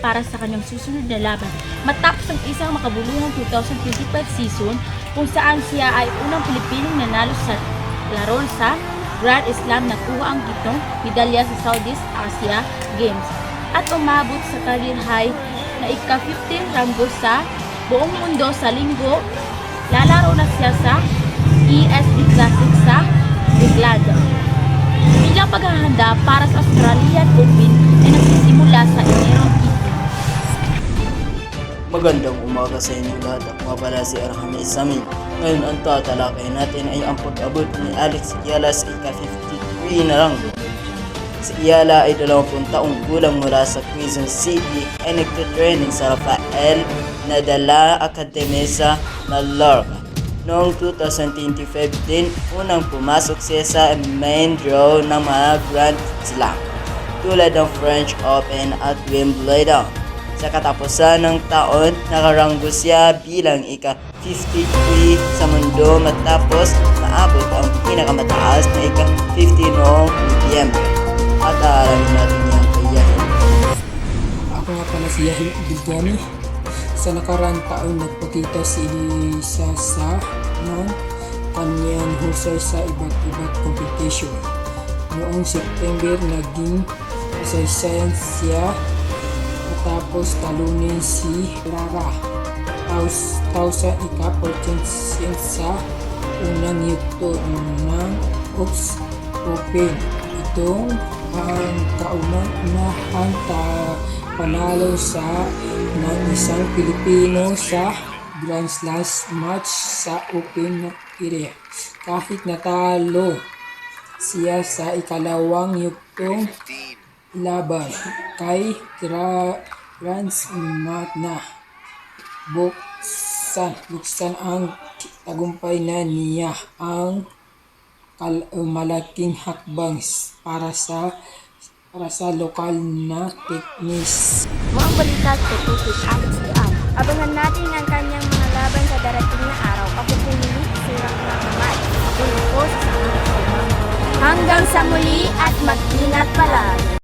para sa kanyang susunod na laban matapos ang isang makabuluhang 2025 season kung saan siya ay unang Pilipinong nanalo sa laro sa Grand Slam na kuha ang 7 medalya sa Southeast Asia Games at umabot sa career high na ika-15 ranggo sa buong mundo sa linggo. Lalaro na siya sa ESB Classic sa England. Bilang paghahanda para sa Australian Open na nagsisimula sa Enero 18. Magandang umaga sa inyo lahat. Ako nga pala si Arhamay Samin. Ngayon ang tatalakay natin ay ang pag-abot ni Alex Eala sa ika-53 na lang. Si Eala ay 20 taong gulang mula sa Quezon City ay nagtitraining sa Rafael Nadal Academy sa Mallorca. Noong 2025 din, unang pumasok siya sa main draw ng mga Grand Slam tulad ng French Open at Wimbledon. Sa katapusan ng taon, nakaranggo siya bilang ika-53 sa mundo matapos maabot ang pinakamataas na ika-50 noong Nobyembre. At aaramin natin yan kay Yahil. Ako nga pala si Yahil Bilgani. Sa nakaraang taon nagpakita si Elisa sa kanyang husay sa iba't iba't competition. Noong September, naging kasaysayan siya matapos talunin si Clara Tausa ika-14 sa unang yugto ng Oaks Open. Itong ang kauna-unahang panalo ng isang Pilipino sa Grand Slam match sa Open area. Kahit natalo siya sa ikalawang yugtong laban kay Franz Magna, buksan ang tagumpay na niya ang malaking hakbang para sa lokal na teknis. Mga balita at tutusin Alex Eala. Abangan natin ang kanyang mga laban sa darating na araw. Ako po muli, Sirang Makamay. Ako po sa Hanggang sa muli at mag-ingat palagi.